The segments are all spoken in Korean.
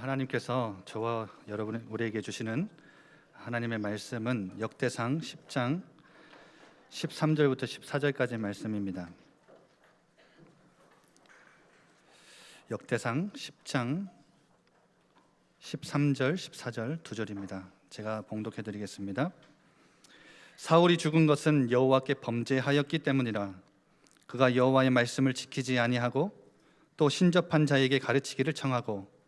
하나님께서 저와 여러분 우리에게 주시는 하나님의 말씀은 역대상 10장 13절부터 14절까지의 말씀입니다. 역대상 10장 13절, 14절 두 절입니다. 제가 봉독해 드리겠습니다. 사울이 죽은 것은 여호와께 범죄하였기 때문이라. 그가 여호와의 말씀을 지키지 아니하고 또 신접한 자에게 가르치기를 청하고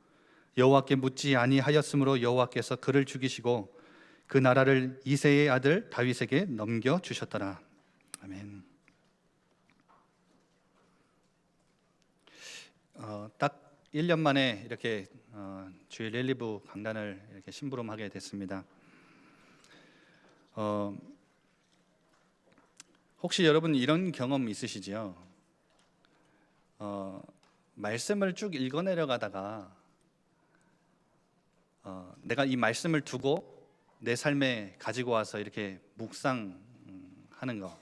여호와께 묻지 아니하였으므로 여호와께서 그를 죽이시고 그 나라를 이새의 아들 다윗에게 넘겨 주셨더라. 아멘. 딱 1년 만에 이렇게 주일 1, 2부 강단을 이렇게 심부름하게 됐습니다. 혹시 여러분 이런 경험 있으시지요? 말씀을 쭉 읽어내려가다가 내가 이 말씀을 두고 내 삶에 가지고 와서 이렇게 묵상하는 거.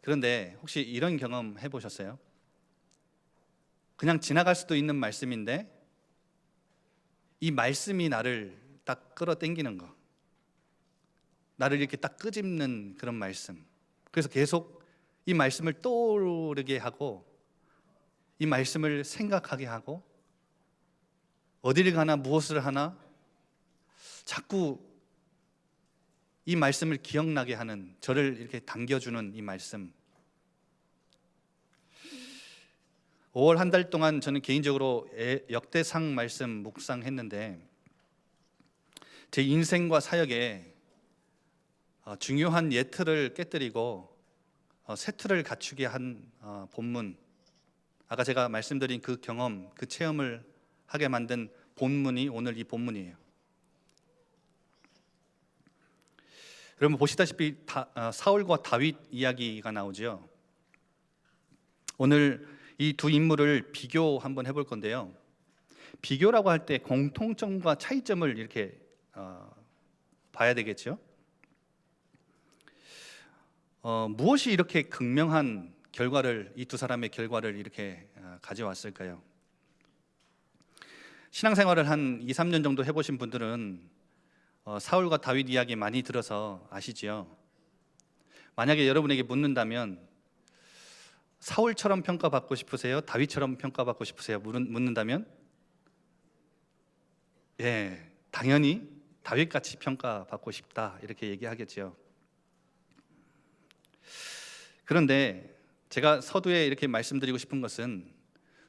그런데 혹시 이런 경험 해보셨어요? 그냥 지나갈 수도 있는 말씀인데 이 말씀이 나를 딱 끌어당기는 거, 나를 이렇게 딱 끄집는 그런 말씀. 그래서 계속 이 말씀을 떠오르게 하고 이 말씀을 생각하게 하고 어디를 가나 무엇을 하나 자꾸 이 말씀을 기억나게 하는, 저를 이렇게 당겨주는 이 말씀. 5월 한 달 동안 저는 개인적으로 역대상 말씀 묵상했는데 제 인생과 사역에 중요한 예틀을 깨뜨리고 새 틀을 갖추게 한 본문, 아까 제가 말씀드린 그 경험, 그 체험을 하게 만든 본문이 오늘 이 본문이에요. 여러분 보시다시피 사울과 다윗 이야기가 나오죠. 오늘 이 두 인물을 비교 한번 해볼 건데요. 비교라고 할 때 공통점과 차이점을 이렇게 봐야 되겠죠. 무엇이 이렇게 극명한 결과를, 이 두 사람의 결과를 이렇게 가져왔을까요? 신앙생활을 한 2, 3년 정도 해보신 분들은 사울과 다윗 이야기 많이 들어서 아시지요. 만약에 여러분에게 묻는다면 사울처럼 평가받고 싶으세요? 다윗처럼 평가받고 싶으세요? 묻는다면 당연히 다윗같이 평가받고 싶다 이렇게 얘기하겠죠. 그런데 제가 서두에 이렇게 말씀드리고 싶은 것은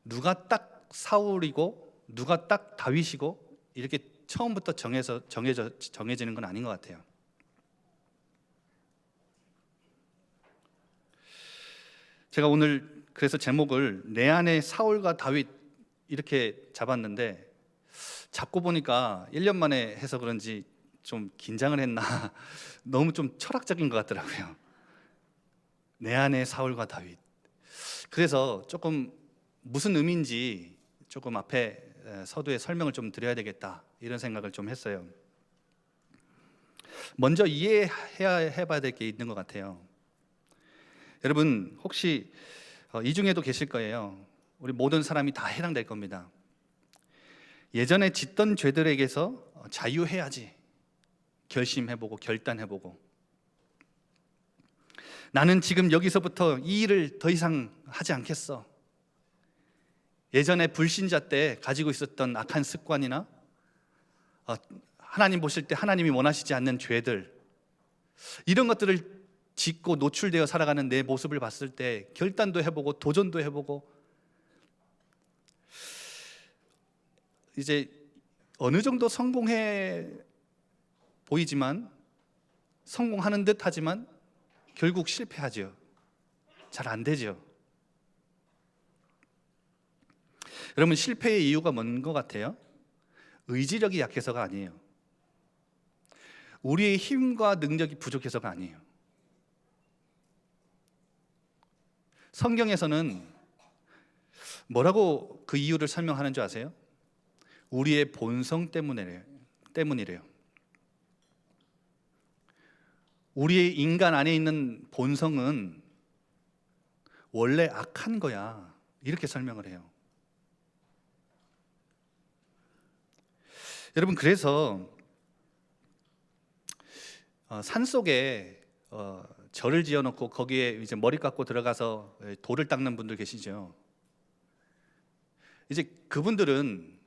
누가 딱 사울이고 누가 딱 다윗이고 이렇게 처음부터 정해지는 건 아닌 것 같아요. 제가 오늘 그래서 제목을 내 안에 사울과 다윗 이렇게 잡았는데 잡고 보니까 1년 만에 해서 그런지 좀 긴장을 했나 너무 좀 철학적인 것 같더라고요. 내 안에 사울과 다윗. 그래서 조금 무슨 의미인지 조금 앞에 서두에 설명을 좀 드려야 되겠다 이런 생각을 좀 했어요. 먼저 이해해야 봐야 될 게 있는 것 같아요. 여러분 혹시 이 중에도 계실 거예요. 우리 모든 사람이 다 해당될 겁니다. 예전에 짓던 죄들에게서 자유해야지 결심해보고 결단해보고 나는 지금 여기서부터 이 일을 더 이상 하지 않겠어. 예전에 불신자 때 가지고 있었던 악한 습관이나 하나님 보실 때 하나님이 원하시지 않는 죄들, 이런 것들을 짓고 노출되어 살아가는 내 모습을 봤을 때 결단도 해보고 도전도 해보고 이제 어느 정도 성공해 보이지만 성공하는 듯 하지만 결국 실패하죠. 잘 안 되죠. 여러분 실패의 이유가 뭔 것 같아요? 의지력이 약해서가 아니에요. 우리의 힘과 능력이 부족해서가 아니에요. 성경에서는 뭐라고 그 이유를 설명하는 줄 아세요? 우리의 본성 때문이래요. 우리의 인간 안에 있는 본성은 원래 악한 거야 이렇게 설명을 해요. 여러분, 그래서 산속에 절을 지어놓고 거기에 이제 머리 깎고 들어가서 돌을 닦는 분들 계시죠. 이제 그분들은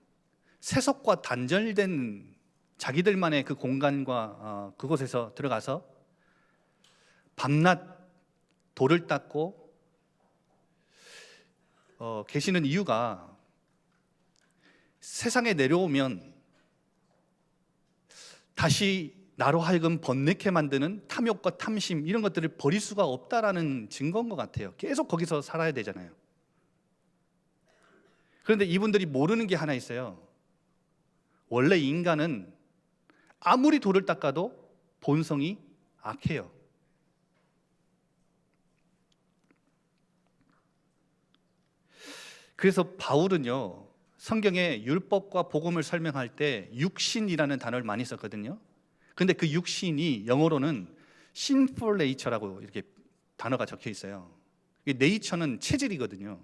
세속과 단절된 자기들만의 그 공간과 그곳에서 들어가서 밤낮 돌을 닦고 계시는 이유가, 세상에 내려오면 다시 나로 하여금 번뇌케 만드는 탐욕과 탐심, 이런 것들을 버릴 수가 없다라는 증거인 것 같아요. 계속 거기서 살아야 되잖아요. 그런데 이분들이 모르는 게 하나 있어요. 원래 인간은 아무리 돌을 닦아도 본성이 악해요. 그래서 바울은요, 성경에 율법과 복음을 설명할 때 육신이라는 단어를 많이 썼거든요. 근데 그 육신이 영어로는 sinful nature라고 이렇게 단어가 적혀 있어요. 네이처는 체질이거든요.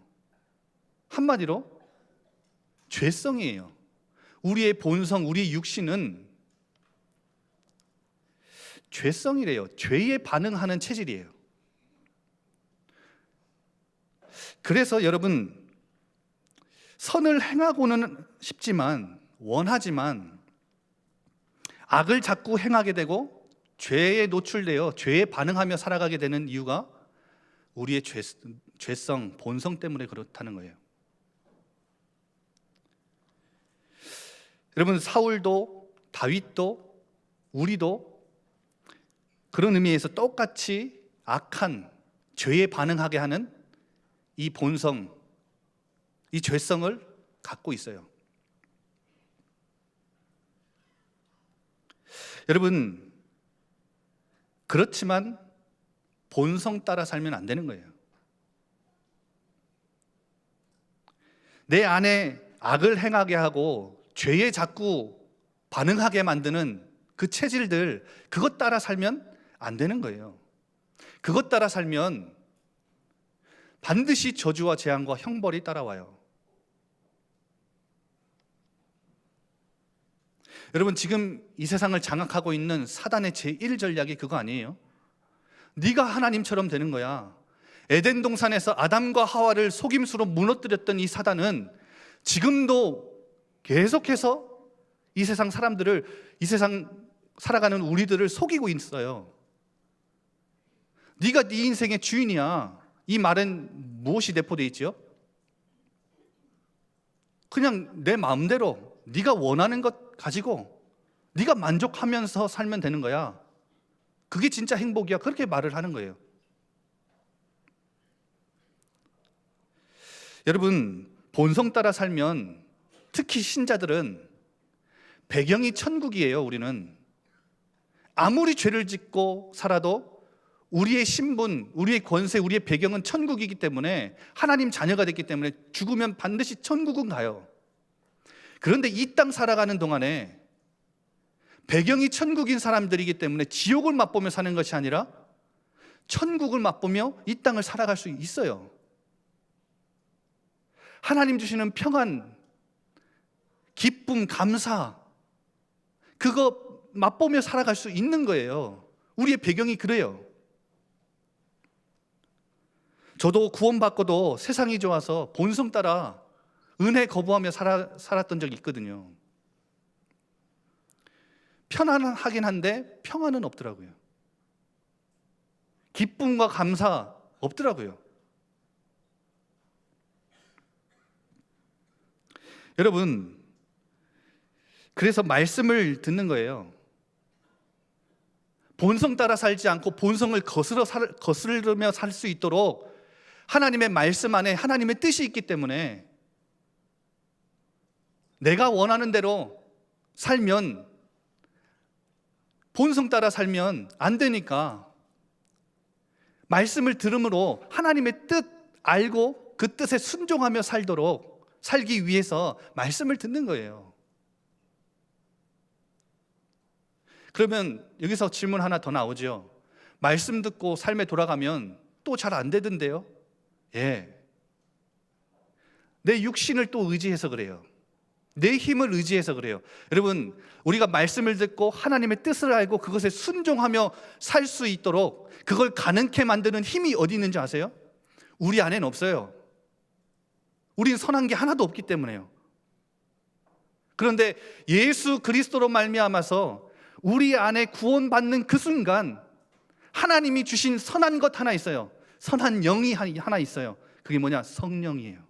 한마디로 죄성이에요. 우리의 본성, 우리의 육신은 죄성이래요. 죄에 반응하는 체질이에요. 그래서 여러분, 선을 행하고는 싶지만, 원하지만 악을 자꾸 행하게 되고 죄에 노출되어 죄에 반응하며 살아가게 되는 이유가 우리의 죄성, 본성 때문에 그렇다는 거예요. 여러분, 사울도 다윗도 우리도 그런 의미에서 똑같이 악한 죄에 반응하게 하는 이 본성, 이 죄성을 갖고 있어요. 여러분, 그렇지만 본성 따라 살면 안 되는 거예요. 내 안에 악을 행하게 하고 죄에 자꾸 반응하게 만드는 그 체질들, 그것 따라 살면 안 되는 거예요. 그것 따라 살면 반드시 저주와 재앙과 형벌이 따라와요. 여러분, 지금 이 세상을 장악하고 있는 사단의 제1 전략이 그거 아니에요? 네가 하나님처럼 되는 거야. 에덴 동산에서 아담과 하와를 속임수로 무너뜨렸던 이 사단은 지금도 계속해서 이 세상 사람들을, 이 세상 살아가는 우리들을 속이고 있어요. 네가 네 인생의 주인이야. 이 말은 무엇이 내포되어 있죠? 그냥 내 마음대로 네가 원하는 것 가지고 네가 만족하면서 살면 되는 거야. 그게 진짜 행복이야. 그렇게 말을 하는 거예요. 여러분, 본성 따라 살면, 특히 신자들은 배경이 천국이에요. 우리는 아무리 죄를 짓고 살아도 우리의 신분, 우리의 권세, 우리의 배경은 천국이기 때문에, 하나님 자녀가 됐기 때문에 죽으면 반드시 천국은 가요. 그런데 이 땅 살아가는 동안에 배경이 천국인 사람들이기 때문에 지옥을 맛보며 사는 것이 아니라 천국을 맛보며 이 땅을 살아갈 수 있어요. 하나님 주시는 평안, 기쁨, 감사, 그거 맛보며 살아갈 수 있는 거예요. 우리의 배경이 그래요. 저도 구원받고도 세상이 좋아서 본성 따라 은혜 거부하며 살았던 적이 있거든요. 편안하긴 한데 평안은 없더라고요. 기쁨과 감사 없더라고요. 여러분, 그래서 말씀을 듣는 거예요. 본성 따라 살지 않고 본성을 거스르며 살 수 있도록 하나님의 말씀 안에 하나님의 뜻이 있기 때문에, 내가 원하는 대로 살면, 본성 따라 살면 안 되니까 말씀을 들음으로 하나님의 뜻 알고 그 뜻에 순종하며 살기 위해서 말씀을 듣는 거예요. 그러면 여기서 질문 하나 더 나오죠. 말씀 듣고 삶에 돌아가면 또 잘 안 되던데요? 예. 내 육신을 또 의지해서 그래요. 내 힘을 의지해서 그래요. 여러분, 우리가 말씀을 듣고 하나님의 뜻을 알고 그것에 순종하며 살 수 있도록 그걸 가능케 만드는 힘이 어디 있는지 아세요? 우리 안에는 없어요. 우리는 선한 게 하나도 없기 때문에요. 그런데 예수 그리스도로 말미암아서 우리 안에 구원받는 그 순간 하나님이 주신 선한 것 하나 있어요. 선한 영이 하나 있어요. 그게 뭐냐? 성령이에요.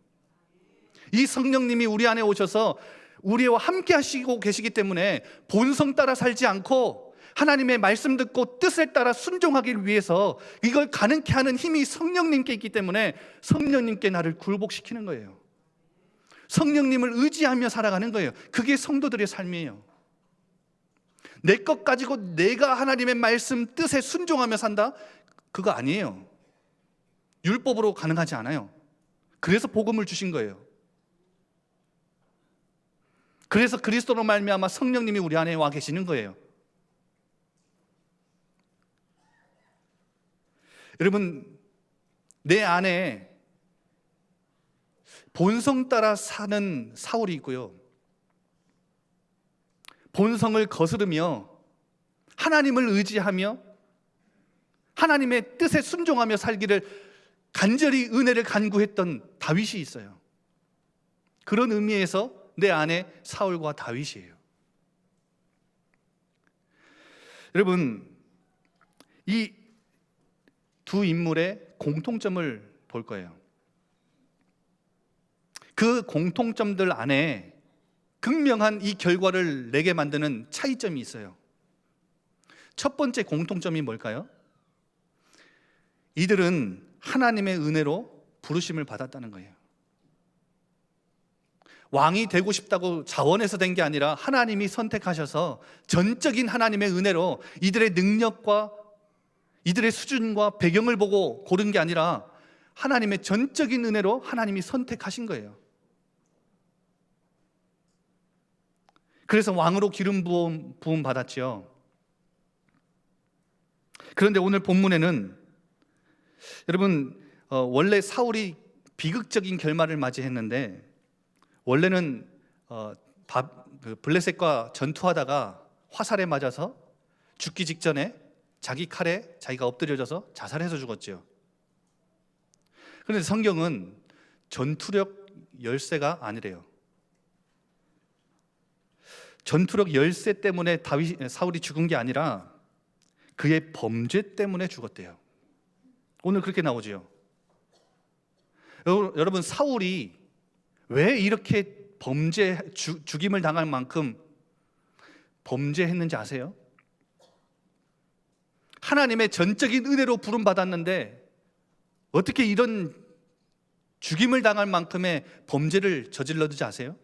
이 성령님이 우리 안에 오셔서 우리와 함께 하시고 계시기 때문에 본성 따라 살지 않고 하나님의 말씀 듣고 뜻에 따라 순종하기 위해서 이걸 가능케 하는 힘이 성령님께 있기 때문에 성령님께 나를 굴복시키는 거예요. 성령님을 의지하며 살아가는 거예요. 그게 성도들의 삶이에요. 내 것 가지고 내가 하나님의 말씀 뜻에 순종하며 산다? 그거 아니에요. 율법으로 가능하지 않아요. 그래서 복음을 주신 거예요. 그래서 그리스도로 말미암아 성령님이 우리 안에 와 계시는 거예요. 여러분, 내 안에 본성 따라 사는 사울이 있고요, 본성을 거스르며 하나님을 의지하며 하나님의 뜻에 순종하며 살기를 간절히 은혜를 간구했던 다윗이 있어요. 그런 의미에서 내 안에 사울과 다윗이에요. 여러분, 이 두 인물의 공통점을 볼 거예요. 그 공통점들 안에 극명한 이 결과를 내게 만드는 차이점이 있어요. 첫 번째 공통점이 뭘까요? 이들은 하나님의 은혜로 부르심을 받았다는 거예요. 왕이 되고 싶다고 자원해서 된 게 아니라 하나님이 선택하셔서 전적인 하나님의 은혜로 이들의 능력과 이들의 수준과 배경을 보고 고른 게 아니라 하나님의 전적인 은혜로 하나님이 선택하신 거예요. 그래서 왕으로 기름 부음 받았죠. 그런데 오늘 본문에는 여러분, 원래 사울이 비극적인 결말을 맞이했는데 원래는 블레셋과 전투하다가 화살에 맞아서 죽기 직전에 자기 칼에 자기가 엎드려져서 자살해서 죽었죠. 그런데 성경은 전투력 열세가 아니래요. 전투력 열세 때문에 사울이 죽은 게 아니라 그의 범죄 때문에 죽었대요. 오늘 그렇게 나오지요. 여러분, 사울이 왜 이렇게 죽임을 당할 만큼 범죄했는지 아세요? 하나님의 전적인 은혜로 부름받았는데 어떻게 이런 죽임을 당할 만큼의 범죄를 저질렀는지 아세요?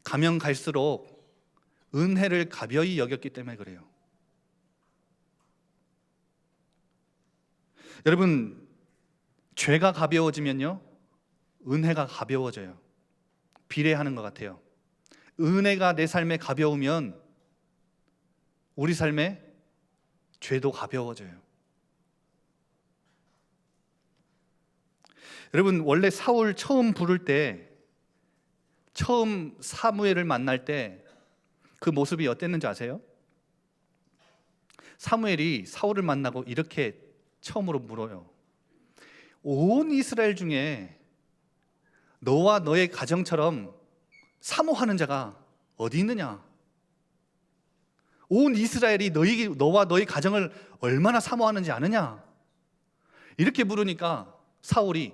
가면 갈수록 은혜를 가벼이 여겼기 때문에 그래요. 여러분, 죄가 가벼워지면요, 은혜가 가벼워져요. 비례하는 것 같아요. 은혜가 내 삶에 가벼우면 우리 삶에 죄도 가벼워져요. 여러분, 원래 사울 처음 부를 때, 처음 사무엘을 만날 때 그 모습이 어땠는지 아세요? 사무엘이 사울을 만나고 이렇게 처음으로 물어요. 온 이스라엘 중에 너와 너의 가정처럼 사모하는 자가 어디 있느냐? 온 이스라엘이 너와 너의 가정을 얼마나 사모하는지 아느냐? 이렇게 물으니까 사울이,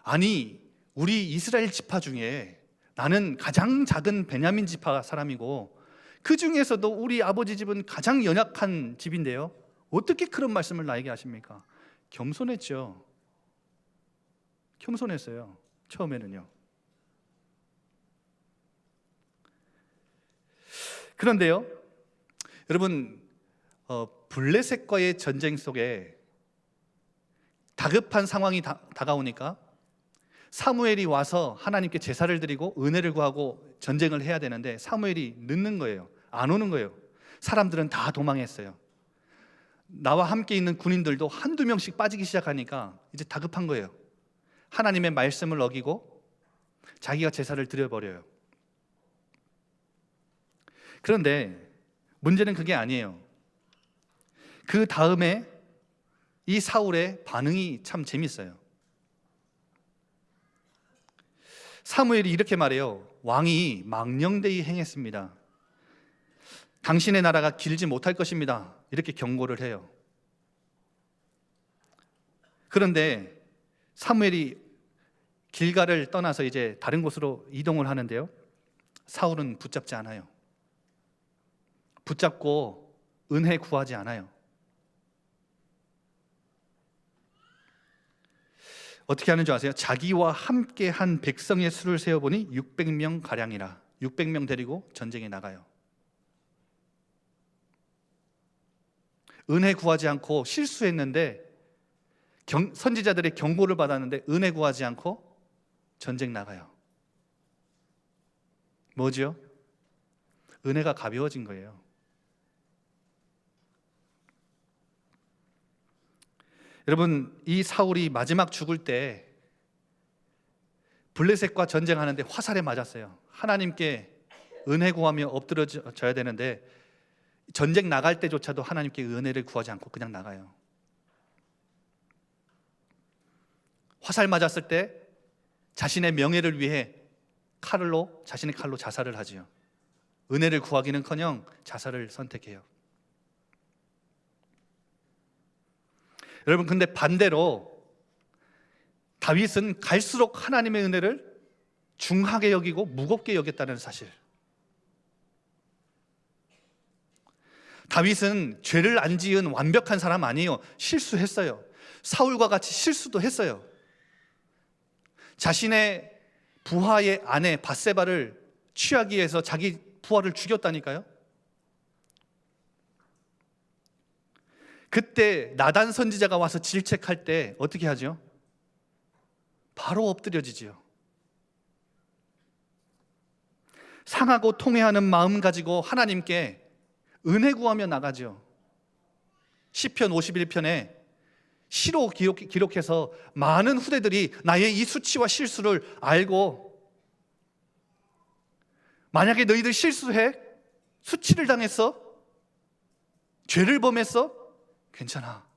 아니, 우리 이스라엘 지파 중에 나는 가장 작은 베냐민 지파 사람이고 그 중에서도 우리 아버지 집은 가장 연약한 집인데요, 어떻게 그런 말씀을 나에게 하십니까? 겸손했죠. 겸손했어요. 처음에는요. 그런데요, 여러분, 블레셋과의 전쟁 속에 다급한 상황이 다가오니까 사무엘이 와서 하나님께 제사를 드리고 은혜를 구하고 전쟁을 해야 되는데 사무엘이 늦는 거예요. 안 오는 거예요. 사람들은 다 도망했어요. 나와 함께 있는 군인들도 한두 명씩 빠지기 시작하니까 이제 다급한 거예요. 하나님의 말씀을 어기고 자기가 제사를 드려버려요. 그런데 문제는 그게 아니에요. 그 다음에 이 사울의 반응이 참 재밌어요. 사무엘이 이렇게 말해요. 왕이 망령되이 행했습니다. 당신의 나라가 길지 못할 것입니다. 이렇게 경고를 해요. 그런데 사무엘이 길갈을 떠나서 이제 다른 곳으로 이동을 하는데요, 사울은 붙잡지 않아요. 붙잡고 은혜 구하지 않아요. 어떻게 하는 줄 아세요? 자기와 함께 한 백성의 수를 세어보니 600명 가량이라. 600명 데리고 전쟁에 나가요. 은혜 구하지 않고 실수했는데, 선지자들의 경고를 받았는데 은혜 구하지 않고 전쟁 나가요. 뭐죠? 은혜가 가벼워진 거예요. 여러분, 이 사울이 마지막 죽을 때 블레셋과 전쟁하는데 화살에 맞았어요. 하나님께 은혜 구하며 엎드려져야 되는데 전쟁 나갈 때조차도 하나님께 은혜를 구하지 않고 그냥 나가요. 화살 맞았을 때 자신의 명예를 위해 자신의 칼로 자살을 하지요. 은혜를 구하기는커녕 자살을 선택해요. 여러분, 근데 반대로 다윗은 갈수록 하나님의 은혜를 중하게 여기고 무겁게 여겼다는 사실. 다윗은 죄를 안 지은 완벽한 사람 아니에요. 실수했어요. 사울과 같이 실수도 했어요. 자신의 부하의 아내 밧세바를 취하기 위해서 자기 부하를 죽였다니까요. 그때 나단 선지자가 와서 질책할 때 어떻게 하죠? 바로 엎드려지지요. 상하고 통회하는 마음 가지고 하나님께 은혜 구하며 나가죠. 시편 51편에 시로 기록해서 많은 후대들이 나의 이 수치와 실수를 알고, 만약에 너희들 실수해? 수치를 당했어? 죄를 범했어? 괜찮아.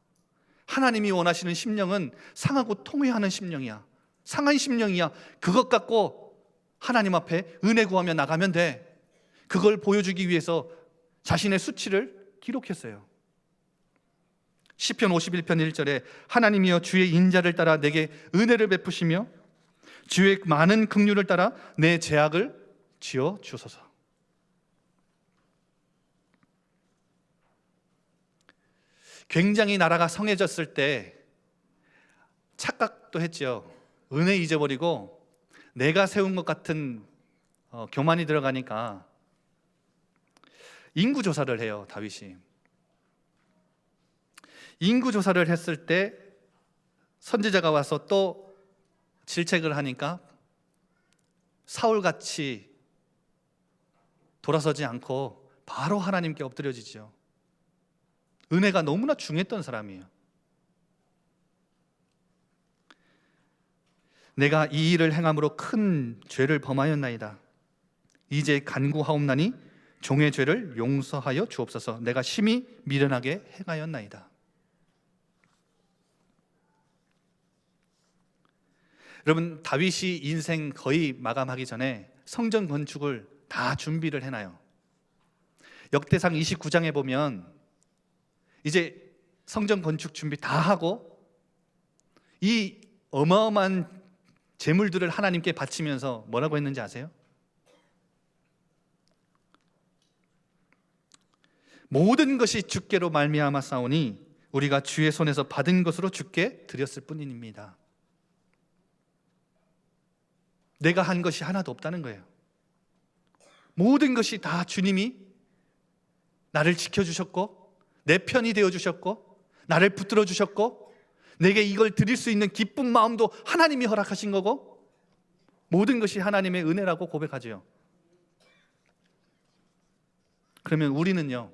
하나님이 원하시는 심령은 상하고 통회하는 심령이야. 상한 심령이야. 그것 갖고 하나님 앞에 은혜 구하며 나가면 돼. 그걸 보여주기 위해서 자신의 수치를 기록했어요. 시편 51편 1절에 하나님이여 주의 인자를 따라 내게 은혜를 베푸시며 주의 많은 긍휼을 따라 내 죄악을 지어 주소서. 굉장히 나라가 성해졌을 때 착각도 했죠. 은혜 잊어버리고 내가 세운 것 같은 교만이 들어가니까 인구조사를 해요. 다윗이 인구조사를 했을 때 선지자가 와서 또 질책을 하니까 사울같이 돌아서지 않고 바로 하나님께 엎드려지죠. 은혜가 너무나 중요했던 사람이에요. 내가 이 일을 행함으로 큰 죄를 범하였나이다. 이제 간구하옵나니 종의 죄를 용서하여 주옵소서. 내가 심히 미련하게 행하였나이다. 여러분, 다윗이 인생 거의 마감하기 전에 성전 건축을 다 준비를 해놔요. 역대상 29장에 보면 이제 성전 건축 준비 다 하고 이 어마어마한 재물들을 하나님께 바치면서 뭐라고 했는지 아세요? 모든 것이 주께로 말미암아 싸우니 우리가 주의 손에서 받은 것으로 주께 드렸을 뿐입니다. 내가 한 것이 하나도 없다는 거예요. 모든 것이 다 주님이 나를 지켜주셨고 내 편이 되어주셨고 나를 붙들어 주셨고 내게 이걸 드릴 수 있는 기쁜 마음도 하나님이 허락하신 거고 모든 것이 하나님의 은혜라고 고백하죠. 그러면 우리는요,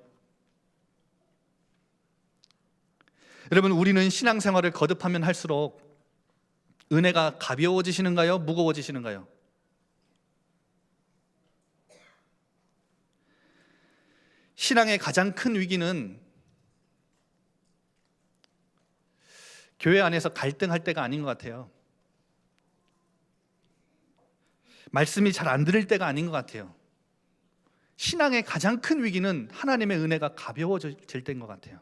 여러분, 우리는 신앙생활을 거듭하면 할수록 은혜가 가벼워지시는가요? 무거워지시는가요? 신앙의 가장 큰 위기는 교회 안에서 갈등할 때가 아닌 것 같아요. 말씀이 잘 안 들릴 때가 아닌 것 같아요. 신앙의 가장 큰 위기는 하나님의 은혜가 가벼워질 때인 것 같아요.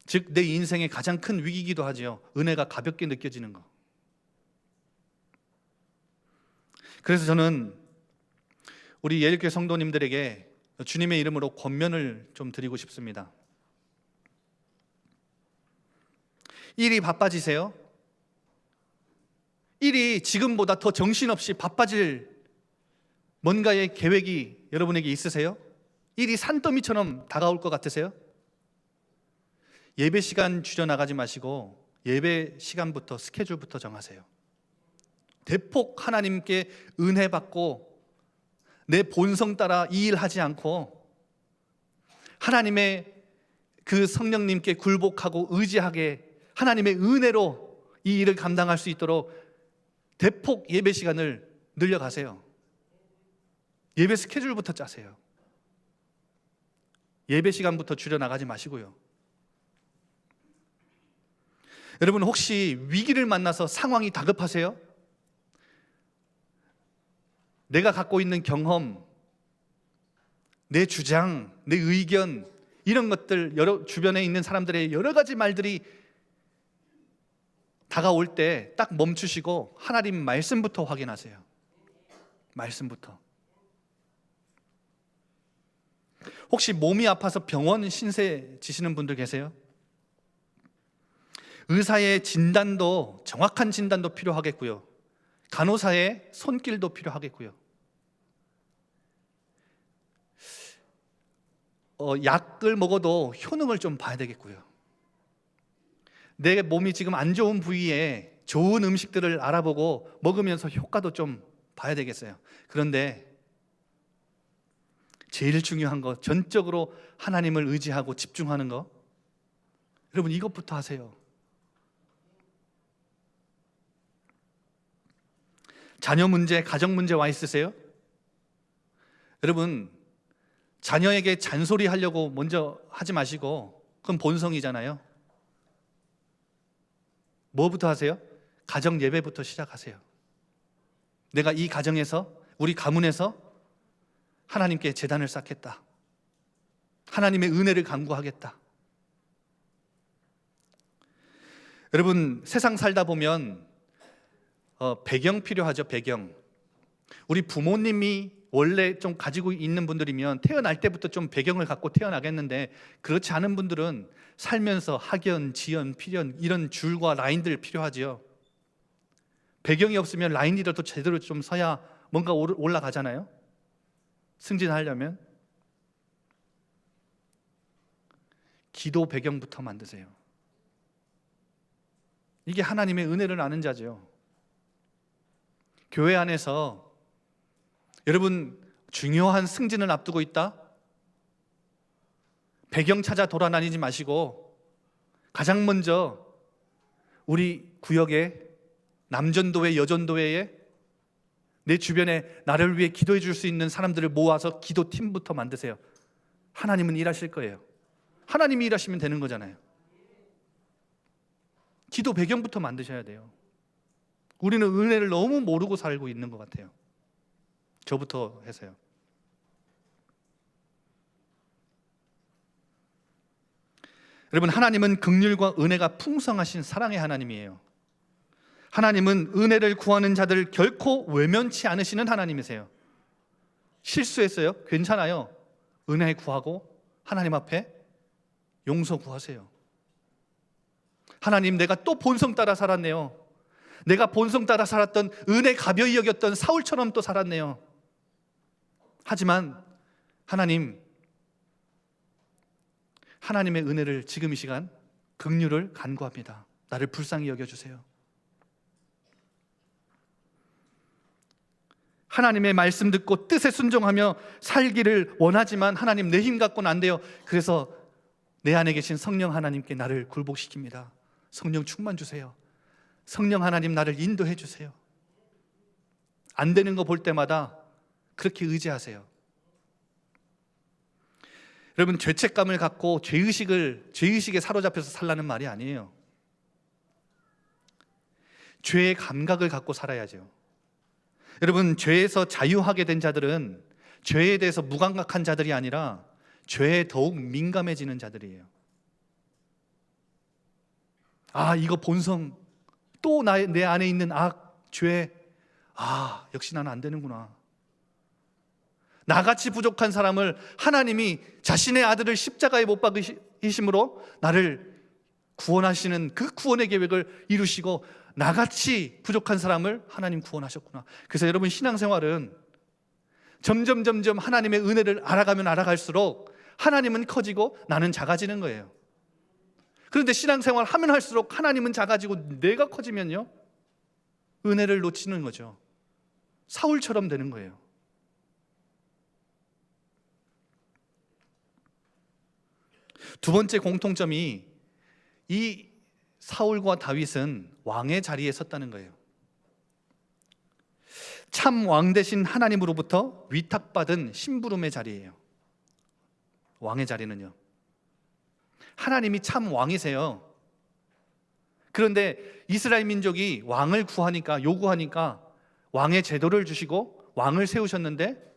즉, 내 인생의 가장 큰 위기이기도 하죠. 은혜가 가볍게 느껴지는 거. 그래서 저는 우리 예일교회 성도님들에게 주님의 이름으로 권면을 좀 드리고 싶습니다. 일이 바빠지세요? 일이 지금보다 더 정신없이 바빠질 뭔가의 계획이 여러분에게 있으세요? 일이 산더미처럼 다가올 것 같으세요? 예배 시간 줄여나가지 마시고 예배 시간부터, 스케줄부터 정하세요. 대폭 하나님께 은혜 받고 내 본성 따라 이 일 하지 않고 하나님의 그 성령님께 굴복하고 의지하게 하나님의 은혜로 이 일을 감당할 수 있도록 대폭 예배 시간을 늘려가세요. 예배 스케줄부터 짜세요. 예배 시간부터 줄여나가지 마시고요. 여러분, 혹시 위기를 만나서 상황이 다급하세요? 내가 갖고 있는 경험, 내 주장, 내 의견, 이런 것들, 주변에 있는 사람들의 여러 가지 말들이 다가올 때 딱 멈추시고 하나님 말씀부터 확인하세요. 말씀부터. 혹시 몸이 아파서 병원 신세 지시는 분들 계세요? 의사의 진단도, 정확한 진단도 필요하겠고요. 간호사의 손길도 필요하겠고요. 약을 먹어도 효능을 좀 봐야 되겠고요. 내 몸이 지금 안 좋은 부위에 좋은 음식들을 알아보고 먹으면서 효과도 좀 봐야 되겠어요. 그런데 제일 중요한 거, 전적으로 하나님을 의지하고 집중하는 거, 여러분, 이것부터 하세요. 자녀 문제, 가정 문제 와 있으세요? 여러분, 자녀에게 잔소리 하려고 먼저 하지 마시고, 그건 본성이잖아요. 뭐부터 하세요? 가정 예배부터 시작하세요. 내가 이 가정에서, 우리 가문에서 하나님께 제단을 쌓겠다. 하나님의 은혜를 간구하겠다. 여러분, 세상 살다 보면 배경 필요하죠. 배경. 우리 부모님이 원래 좀 가지고 있는 분들이면 태어날 때부터 좀 배경을 갖고 태어나겠는데, 그렇지 않은 분들은 살면서 학연, 지연, 필연, 이런 줄과 라인들 필요하지요. 배경이 없으면 라인이라도 제대로 좀 서야 뭔가 올라가잖아요. 승진하려면. 기도 배경부터 만드세요. 이게 하나님의 은혜를 아는 자죠. 교회 안에서 여러분, 중요한 승진을 앞두고 있다? 배경 찾아 돌아다니지 마시고 가장 먼저 우리 구역에, 남전도회, 여전도회에 내 주변에 나를 위해 기도해 줄 수 있는 사람들을 모아서 기도팀부터 만드세요. 하나님은 일하실 거예요. 하나님이 일하시면 되는 거잖아요. 기도 배경부터 만드셔야 돼요. 우리는 은혜를 너무 모르고 살고 있는 것 같아요. 저부터 해서요. 여러분, 하나님은 긍휼과 은혜가 풍성하신 사랑의 하나님이에요. 하나님은 은혜를 구하는 자들을 결코 외면치 않으시는 하나님이세요. 실수했어요? 괜찮아요. 은혜 구하고 하나님 앞에 용서 구하세요. 하나님, 내가 또 본성 따라 살았네요. 내가 본성 따라 살았던, 은혜 가벼이 여겼던 사울처럼 또 살았네요. 하지만 하나님, 하나님의 은혜를 지금 이 시간 긍휼을 간구합니다. 나를 불쌍히 여겨주세요. 하나님의 말씀 듣고 뜻에 순종하며 살기를 원하지만 하나님, 내 힘 갖고는 안 돼요. 그래서 내 안에 계신 성령 하나님께 나를 굴복시킵니다. 성령 충만 주세요. 성령 하나님, 나를 인도해 주세요. 안 되는 거 볼 때마다 그렇게 의지하세요. 여러분, 죄책감을 갖고 죄의식에 사로잡혀서 살라는 말이 아니에요. 죄의 감각을 갖고 살아야죠. 여러분, 죄에서 자유하게 된 자들은 죄에 대해서 무감각한 자들이 아니라 죄에 더욱 민감해지는 자들이에요. 아, 이거 본성, 또 내 안에 있는 악, 죄, 아, 역시 나는 안 되는구나. 나같이 부족한 사람을 하나님이 자신의 아들을 십자가에 못 박으심으로 나를 구원하시는 그 구원의 계획을 이루시고 나같이 부족한 사람을 하나님 구원하셨구나. 그래서 여러분, 신앙생활은 점점 하나님의 은혜를 알아가면 알아갈수록 하나님은 커지고 나는 작아지는 거예요. 그런데 신앙생활 하면 할수록 하나님은 작아지고 내가 커지면요, 은혜를 놓치는 거죠. 사울처럼 되는 거예요. 두 번째 공통점이 이 사울과 다윗은 왕의 자리에 섰다는 거예요. 참 왕 대신 하나님으로부터 위탁받은 심부름의 자리예요. 왕의 자리는요, 하나님이 참 왕이세요. 그런데 이스라엘 민족이 왕을 요구하니까 왕의 제도를 주시고 왕을 세우셨는데,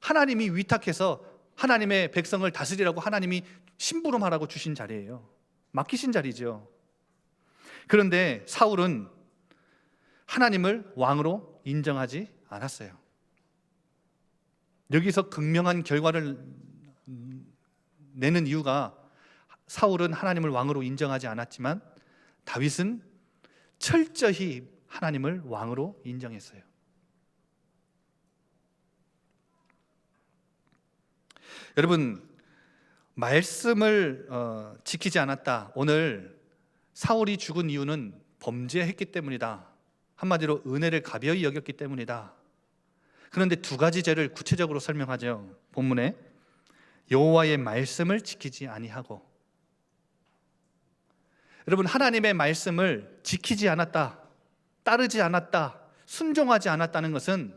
하나님이 위탁해서 하나님의 백성을 다스리라고 하나님이 심부름하라고 주신 자리예요. 맡기신 자리죠. 그런데 사울은 하나님을 왕으로 인정하지 않았어요. 여기서 극명한 결과를 내는 이유가, 사울은 하나님을 왕으로 인정하지 않았지만 다윗은 철저히 하나님을 왕으로 인정했어요. 여러분, 말씀을 지키지 않았다. 오늘 사울이 죽은 이유는 범죄했기 때문이다. 한마디로 은혜를 가벼이 여겼기 때문이다. 그런데 두 가지 죄를 구체적으로 설명하죠. 본문에 여호와의 말씀을 지키지 아니하고. 여러분, 하나님의 말씀을 지키지 않았다, 따르지 않았다, 순종하지 않았다는 것은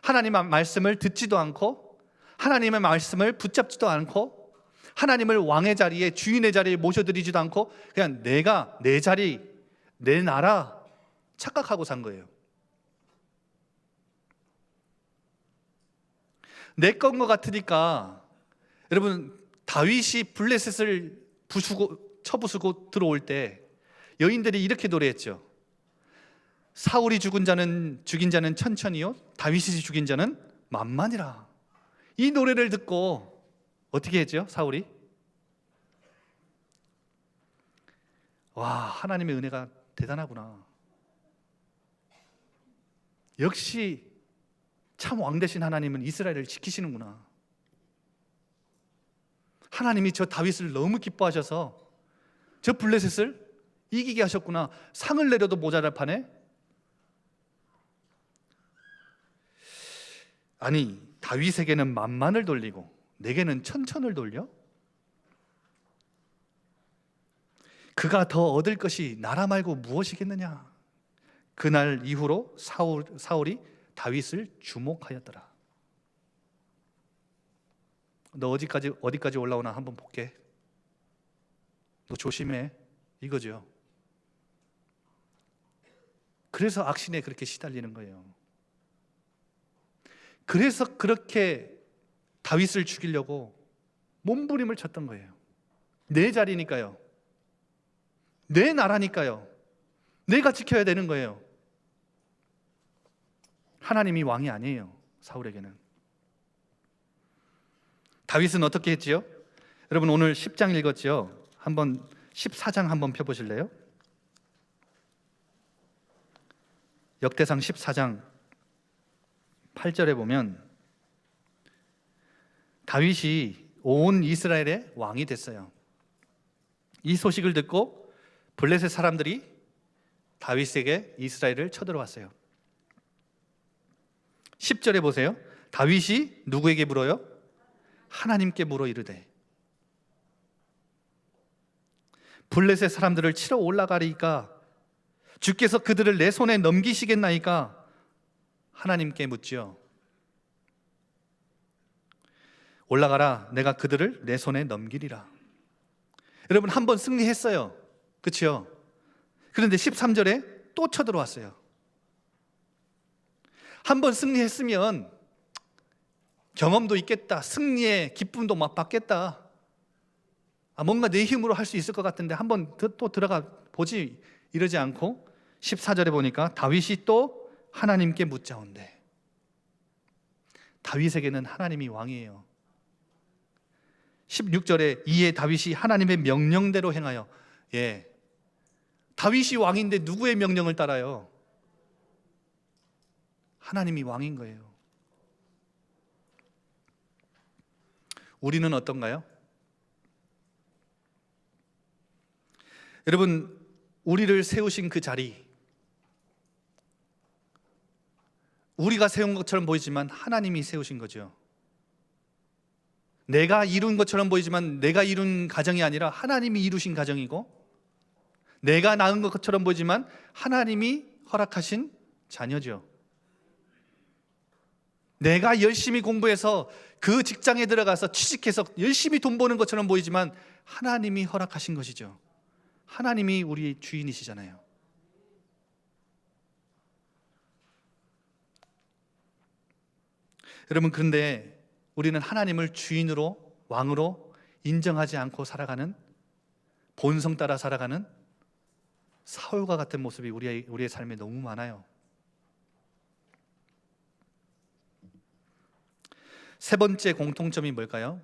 하나님의 말씀을 듣지도 않고 하나님의 말씀을 붙잡지도 않고 하나님을 왕의 자리에, 주인의 자리에 모셔드리지도 않고 그냥 내가 내 자리, 내 나라 착각하고 산 거예요. 내 건 것 같으니까. 여러분, 다윗이 블레셋을 쳐부수고 들어올 때 여인들이 이렇게 노래했죠. 사울이 죽인 자는 천천히요, 다윗이 죽인 자는 만만이라. 이 노래를 듣고 어떻게 했죠? 사울이? 와, 하나님의 은혜가 대단하구나. 역시 참 왕 되신 하나님은 이스라엘을 지키시는구나. 하나님이 저 다윗을 너무 기뻐하셔서 저 블레셋을 이기게 하셨구나. 상을 내려도 모자랄 판에. 아니, 다윗에게는 만만을 돌리고 내게는 천천을 돌려? 그가 더 얻을 것이 나라 말고 무엇이겠느냐? 그날 이후로 사울이 다윗을 주목하였더라. 너 어디까지 올라오나 한번 볼게. 너 조심해, 이거죠. 그래서 악신에 그렇게 시달리는 거예요. 그래서 그렇게 다윗을 죽이려고 몸부림을 쳤던 거예요. 내 자리니까요, 내 나라니까요, 내가 지켜야 되는 거예요. 하나님이 왕이 아니에요, 사울에게는. 다윗은 어떻게 했지요? 여러분, 오늘 10장 읽었죠? 한번 14장 한번 펴보실래요? 역대상 14장 8절에 보면 다윗이 온 이스라엘의 왕이 됐어요. 이 소식을 듣고 블레셋 사람들이 다윗에게 이스라엘을 쳐들어왔어요. 10절에 보세요. 다윗이 누구에게 물어요? 하나님께 물어 이르되, 블레셋 사람들을 치러 올라가리까 주께서 그들을 내 손에 넘기시겠나이까 하나님께 묻지요. 올라가라, 내가 그들을 내 손에 넘기리라. 여러분, 한 번 승리했어요. 그렇죠? 그런데 13절에 또 쳐들어왔어요. 한 번 승리했으면 경험도 있겠다, 승리의 기쁨도 맛봤겠다, 뭔가 내 힘으로 할 수 있을 것 같은데 한 번 또 들어가 보지, 이러지 않고 14절에 보니까 다윗이 또 하나님께 묻자온대. 다윗에게는 하나님이 왕이에요. 16절에 이에 다윗이 하나님의 명령대로 행하여, 다윗이 왕인데 누구의 명령을 따라요? 하나님이 왕인 거예요. 우리는 어떤가요? 여러분, 우리를 세우신 그 자리, 우리가 세운 것처럼 보이지만 하나님이 세우신 거죠. 내가 이룬 것처럼 보이지만 내가 이룬 가정이 아니라 하나님이 이루신 가정이고, 내가 낳은 것처럼 보이지만 하나님이 허락하신 자녀죠. 내가 열심히 공부해서 그 직장에 들어가서 취직해서 열심히 돈 버는 것처럼 보이지만 하나님이 허락하신 것이죠. 하나님이 우리 주인이시잖아요. 여러분, 그런데 우리는 하나님을 주인으로, 왕으로 인정하지 않고 살아가는, 본성 따라 살아가는 사울과 같은 모습이 우리의 삶에 너무 많아요. 세 번째 공통점이 뭘까요?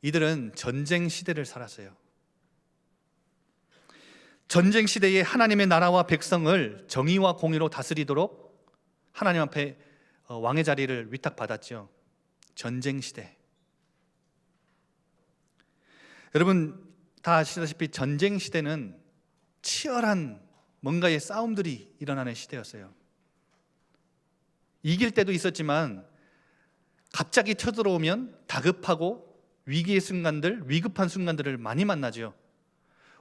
이들은 전쟁 시대를 살았어요. 전쟁 시대에 하나님의 나라와 백성을 정의와 공의로 다스리도록 하나님 앞에 왕의 자리를 위탁받았죠. 전쟁 시대. 여러분 다 아시다시피 전쟁 시대는 치열한 뭔가의 싸움들이 일어나는 시대였어요. 이길 때도 있었지만 갑자기 쳐들어오면 다급하고 위급한 순간들을 많이 만나죠.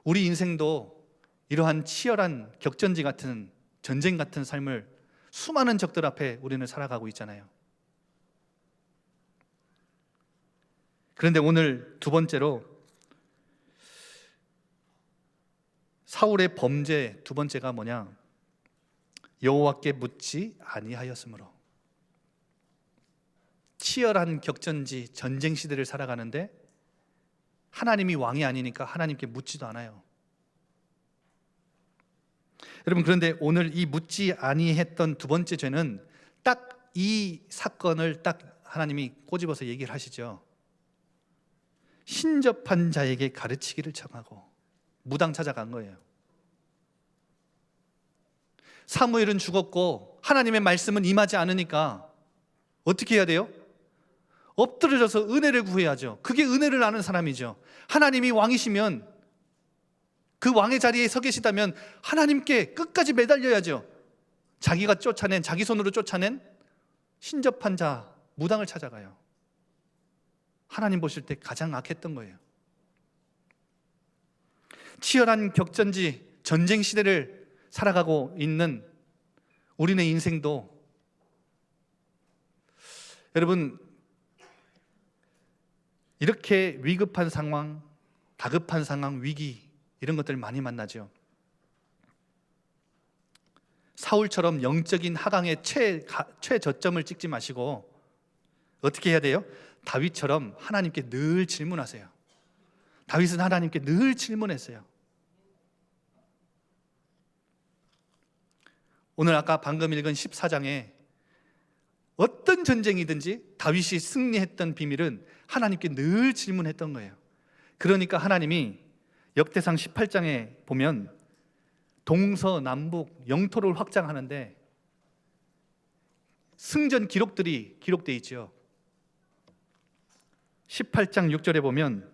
우리 인생도 이러한 치열한 격전지 같은, 전쟁 같은 삶을 수많은 적들 앞에 우리는 살아가고 있잖아요. 그런데 오늘 두 번째로 사울의 범죄 두 번째가 뭐냐? 여호와께 묻지 아니하였으므로. 치열한 격전지, 전쟁 시대를 살아가는데 하나님이 왕이 아니니까 하나님께 묻지도 않아요. 여러분, 그런데 오늘 이 묻지 아니했던 두 번째 죄는 딱 이 사건을 딱 하나님이 꼬집어서 얘기를 하시죠. 신접한 자에게 가르치기를 청하고 무당 찾아간 거예요. 사무엘은 죽었고 하나님의 말씀은 임하지 않으니까 어떻게 해야 돼요? 엎드려져서 은혜를 구해야죠. 그게 은혜를 아는 사람이죠. 하나님이 왕이시면, 그 왕의 자리에 서 계시다면 하나님께 끝까지 매달려야죠. 자기가 쫓아낸, 자기 손으로 쫓아낸 신접한 자, 무당을 찾아가요. 하나님 보실 때 가장 악했던 거예요. 치열한 격전지, 전쟁 시대를 살아가고 있는 우리네 인생도, 여러분 이렇게 위급한 상황, 다급한 상황, 위기, 이런 것들 많이 만나죠. 사울처럼 영적인 하강의 최저점을 찍지 마시고 어떻게 해야 돼요? 다윗처럼 하나님께 늘 질문하세요. 다윗은 하나님께 늘 질문했어요. 오늘 아까 방금 읽은 14장에 어떤 전쟁이든지 다윗이 승리했던 비밀은 하나님께 늘 질문했던 거예요. 그러니까 하나님이 역대상 18장에 보면 동서남북 영토를 확장하는데 승전 기록들이 기록되어 있죠. 18장 6절에 보면,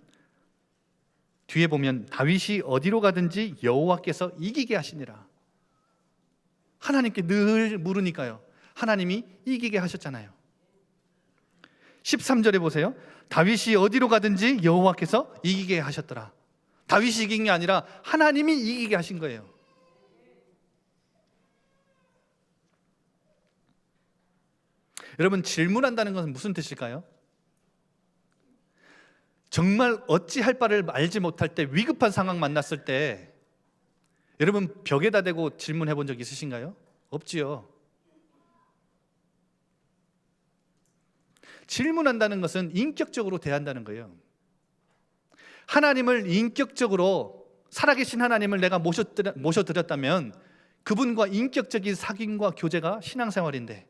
뒤에 보면 다윗이 어디로 가든지 여호와께서 이기게 하시니라. 하나님께 늘 물으니까요. 하나님이 이기게 하셨잖아요. 13절에 보세요. 다윗이 어디로 가든지 여호와께서 이기게 하셨더라. 다윗이 이긴 게 아니라 하나님이 이기게 하신 거예요. 여러분, 질문한다는 것은 무슨 뜻일까요? 정말 어찌할 바를 알지 못할 때, 위급한 상황 만났을 때 여러분 벽에다 대고 질문해 본 적 있으신가요? 없지요. 질문한다는 것은 인격적으로 대한다는 거예요. 하나님을 인격적으로, 살아계신 하나님을 내가 모셔드렸다면 그분과 인격적인 사귐과 교제가 신앙생활인데,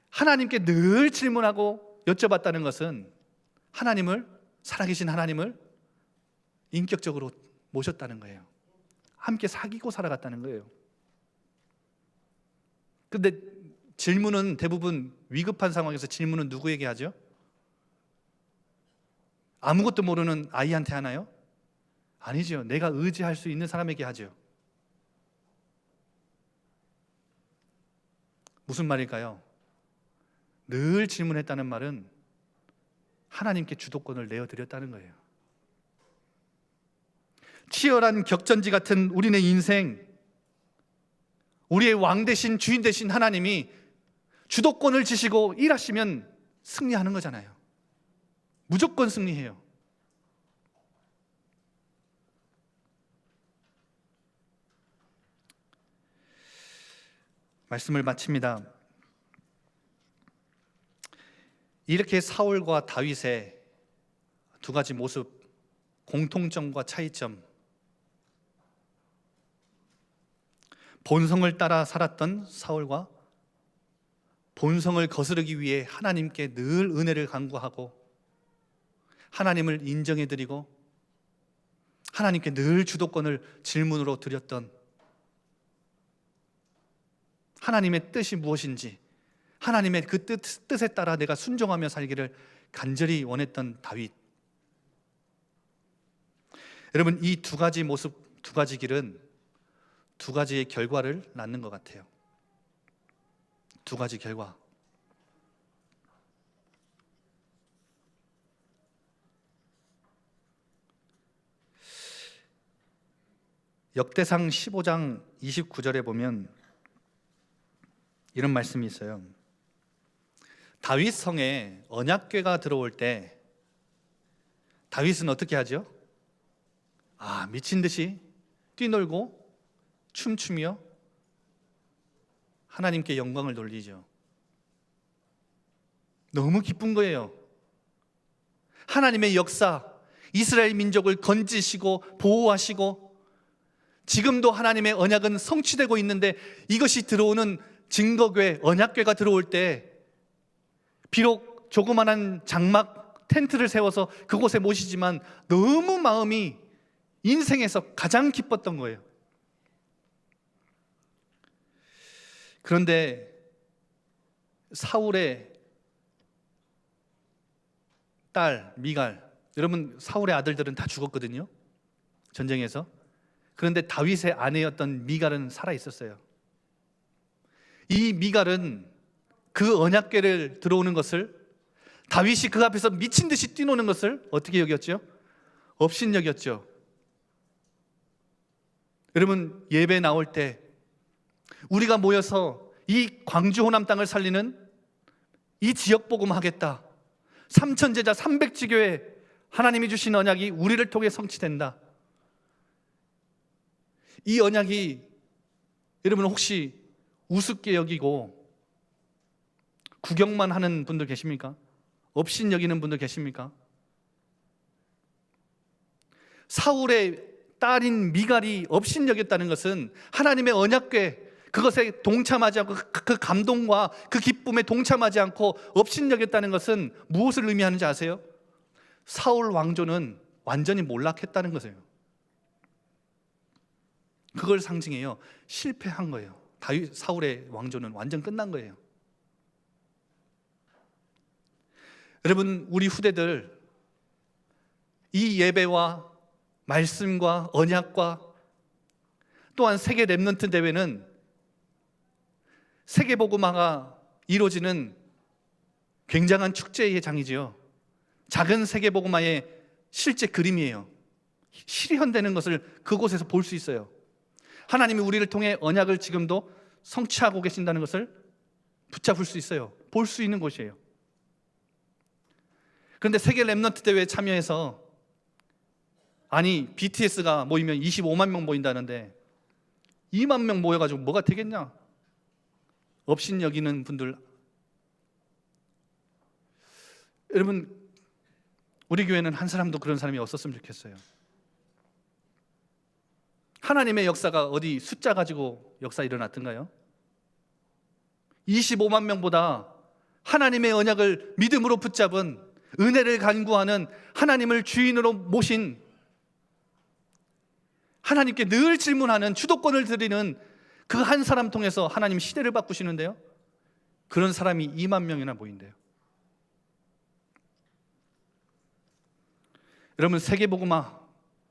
하나님께 늘 질문하고 여쭤봤다는 것은 하나님을, 살아계신 하나님을 인격적으로 모셨다는 거예요. 함께 사귀고 살아갔다는 거예요. 근데 질문은 대부분 위급한 상황에서 질문은 누구에게 하죠? 아무것도 모르는 아이한테 하나요? 아니죠. 내가 의지할 수 있는 사람에게 하죠. 무슨 말일까요? 늘 질문했다는 말은 하나님께 주도권을 내어드렸다는 거예요. 치열한 격전지 같은 우리네 인생, 우리의 왕 대신, 주인 대신 하나님이 주도권을 지시고 일하시면 승리하는 거잖아요. 무조건 승리해요. 말씀을 마칩니다. 이렇게 사울과 다윗의 두 가지 모습, 공통점과 차이점, 본성을 따라 살았던 사울과 본성을 거스르기 위해 하나님께 늘 은혜를 간구하고 하나님을 인정해드리고 하나님께 늘 주도권을 질문으로 드렸던, 하나님의 뜻이 무엇인지, 하나님의 그 뜻에 따라 내가 순종하며 살기를 간절히 원했던 다윗. 여러분, 이 두 가지 모습, 두 가지 길은 두 가지의 결과를 낳는 것 같아요. 두 가지 결과. 역대상 15장 29절에 보면 이런 말씀이 있어요. 다윗 성에 언약궤가 들어올 때 다윗은 어떻게 하죠? 미친 듯이 뛰놀고 춤추며 하나님께 영광을 돌리죠. 너무 기쁜 거예요. 하나님의 역사, 이스라엘 민족을 건지시고 보호하시고 지금도 하나님의 언약은 성취되고 있는데, 이것이 들어오는 증거궤, 언약궤가 들어올 때 비록 조그만한 장막 텐트를 세워서 그곳에 모시지만 너무 마음이 인생에서 가장 기뻤던 거예요. 그런데 사울의 딸 미갈, 여러분 사울의 아들들은 다 죽었거든요, 전쟁에서. 그런데 다윗의 아내였던 미갈은 살아 있었어요. 이 미갈은 그 언약궤를 들어오는 것을, 다윗이 그 앞에서 미친 듯이 뛰노는 것을 어떻게 여겼죠? 업신여겼죠. 여러분, 예배 나올 때 우리가 모여서 이 광주 호남 땅을 살리는 이 지역 복음 하겠다, 삼천제자 300지교회 하나님이 주신 언약이 우리를 통해 성취된다. 이 언약이 여러분 혹시 우습게 여기고 구경만 하는 분들 계십니까? 업신 여기는 분들 계십니까? 사울의 딸인 미갈이 업신 여겼다는 것은 하나님의 언약궤, 그것에 동참하지 않고 그 감동과 그 기쁨에 동참하지 않고 업신 여겼다는 것은 무엇을 의미하는지 아세요? 사울 왕조는 완전히 몰락했다는 것이에요. 그걸 상징해요. 실패한 거예요. 사울의 왕조는 완전 끝난 거예요. 여러분, 우리 후대들 이 예배와 말씀과 언약과 또한 세계 렘넌트 대회는 세계 복음화가 이루어지는 굉장한 축제의 장이지요. 작은 세계 복음화의 실제 그림이에요. 실현되는 것을 그곳에서 볼 수 있어요. 하나님이 우리를 통해 언약을 지금도 성취하고 계신다는 것을 붙잡을 수 있어요. 볼 수 있는 곳이에요. 그런데 세계 렘넌트 대회에 참여해서 아니 BTS가 모이면 25만 명 모인다는데 2만 명 모여가지고 뭐가 되겠냐? 업신여기는 분들, 여러분 우리 교회는 한 사람도 그런 사람이 없었으면 좋겠어요. 하나님의 역사가 어디 숫자 가지고 역사 일어났던가요? 25만 명보다 하나님의 언약을 믿음으로 붙잡은, 은혜를 간구하는, 하나님을 주인으로 모신, 하나님께 늘 질문하는, 주도권을 드리는 그 한 사람 통해서 하나님 시대를 바꾸시는데요, 그런 사람이 2만 명이나 모인대요. 여러분 세계복음화,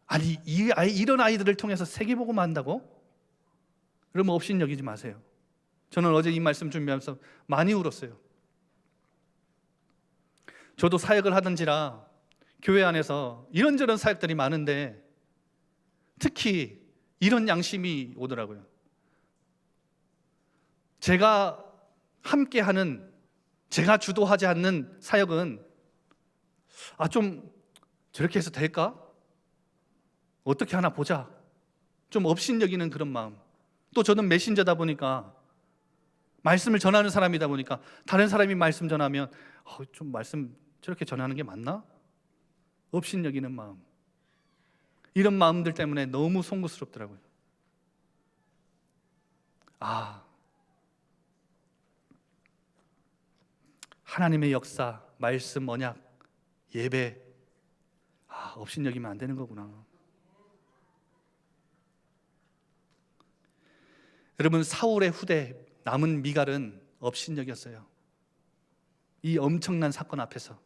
아니 이런 아이들을 통해서 세계복음화 한다고? 여러분 업신여기지 마세요. 저는 어제 이 말씀 준비하면서 많이 울었어요. 저도 사역을 하던지라 교회 안에서 이런저런 사역들이 많은데 특히 이런 양심이 오더라고요. 제가 함께하는, 제가 주도하지 않는 사역은 좀 저렇게 해서 될까? 어떻게 하나 보자. 좀 업신여기는 그런 마음. 또 저는 메신저다 보니까, 말씀을 전하는 사람이다 보니까 다른 사람이 말씀 전하면 좀 말씀 저렇게 전하는 게 맞나? 업신여기는 마음. 이런 마음들 때문에 너무 송구스럽더라고요. 하나님의 역사, 말씀, 언약, 예배, 업신여기면 안 되는 거구나. 여러분 사울의 후대 남은 미갈은 업신여겼어요. 이 엄청난 사건 앞에서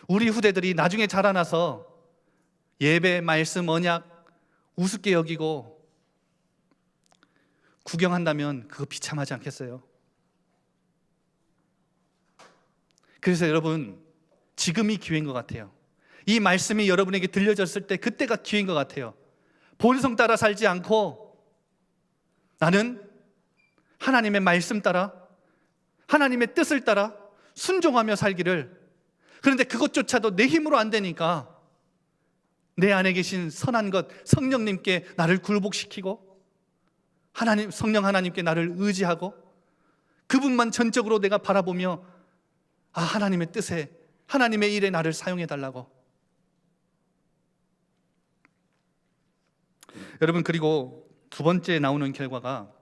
우리 후대들이 나중에 자라나서 예배, 말씀, 언약 우습게 여기고 구경한다면 그거 비참하지 않겠어요? 그래서 여러분 지금이 기회인 것 같아요. 이 말씀이 여러분에게 들려졌을 때 그때가 기회인 것 같아요. 본성 따라 살지 않고 나는 하나님의 말씀 따라, 하나님의 뜻을 따라 순종하며 살기를. 그런데 그것조차도 내 힘으로 안 되니까 내 안에 계신 선한 것, 성령님께 나를 굴복시키고, 성령 하나님께 나를 의지하고 그분만 전적으로 내가 바라보며 하나님의 뜻에, 하나님의 일에 나를 사용해 달라고. 여러분 그리고 두 번째 나오는 결과가,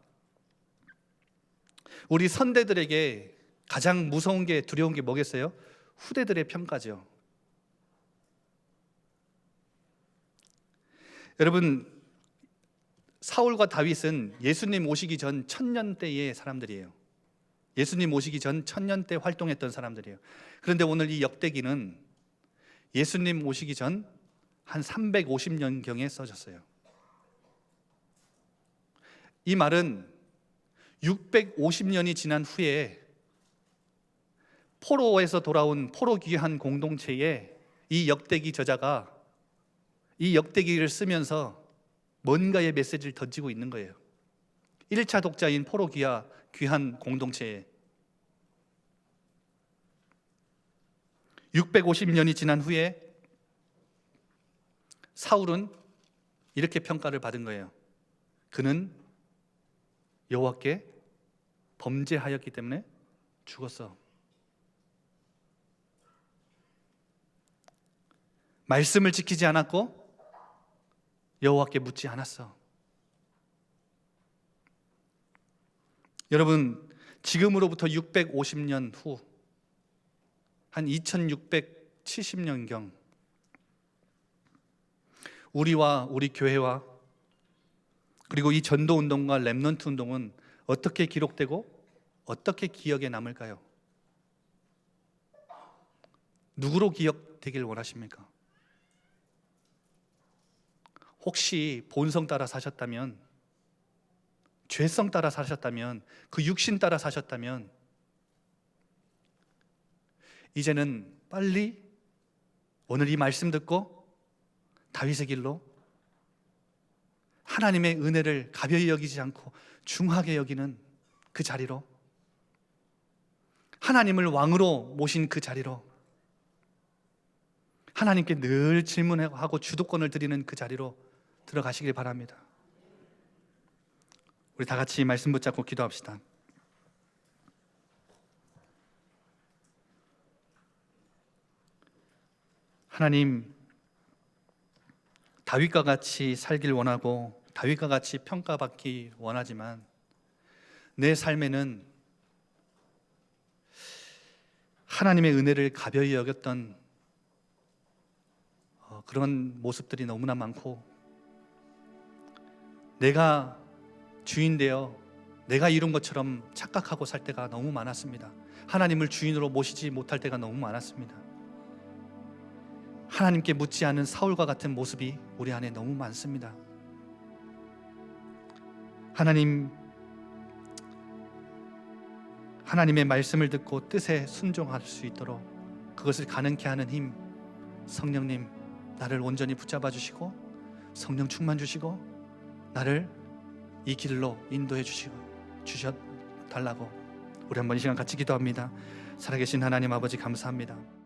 우리 선대들에게 가장 무서운 게, 두려운 게 뭐겠어요? 후대들의 평가죠. 여러분 사울과 다윗은 예수님 오시기 전 1000년대의 사람들이에요. 예수님 오시기 전 1000년대 활동했던 사람들이에요. 그런데 오늘 이 역대기는 예수님 오시기 전 한 350년경에 써졌어요. 이 말은 650년이 지난 후에 포로에서 돌아온 포로 귀한 공동체에 이 역대기 저자가 이 역대기를 쓰면서 뭔가의 메시지를 던지고 있는 거예요. 1차 독자인 포로 귀한 공동체에 650년이 지난 후에 사울은 이렇게 평가를 받은 거예요. 그는 여호와께 범죄하였기 때문에 죽었어. 말씀을 지키지 않았고 여호와께 묻지 않았어. 여러분 지금으로부터 650년 후, 한 2670년경 우리와 우리 교회와 그리고 이 전도운동과 렘넌트 운동은 어떻게 기록되고 어떻게 기억에 남을까요? 누구로 기억되길 원하십니까? 혹시 본성 따라 사셨다면, 죄성 따라 사셨다면, 그 육신 따라 사셨다면 이제는 빨리 오늘 이 말씀 듣고 다윗의 길로 하나님의 은혜를 가벼이 여기지 않고 중하게 여기는 그 자리로, 하나님을 왕으로 모신 그 자리로 하나님께 늘 질문하고 주도권을 드리는 그 자리로 들어가시길 바랍니다. 우리 다 같이 말씀 붙잡고 기도합시다. 하나님, 다윗과 같이 살길 원하고 다윗과 같이 평가받기 원하지만 내 삶에는 하나님의 은혜를 가벼이 여겼던 그런 모습들이 너무나 많고, 내가 주인 되어 내가 이룬 것처럼 착각하고 살 때가 너무 많았습니다. 하나님을 주인으로 모시지 못할 때가 너무 많았습니다. 하나님께 묻지 않은 사울과 같은 모습이 우리 안에 너무 많습니다. 하나님의 말씀을 듣고 뜻에 순종할 수 있도록 그것을 가능케 하는 힘, 성령님 나를 온전히 붙잡아 주시고 성령 충만 주시고 나를 이 길로 인도해 주셔달라고 우리 한번 이 시간 같이 기도합니다. 살아계신 하나님 아버지 감사합니다.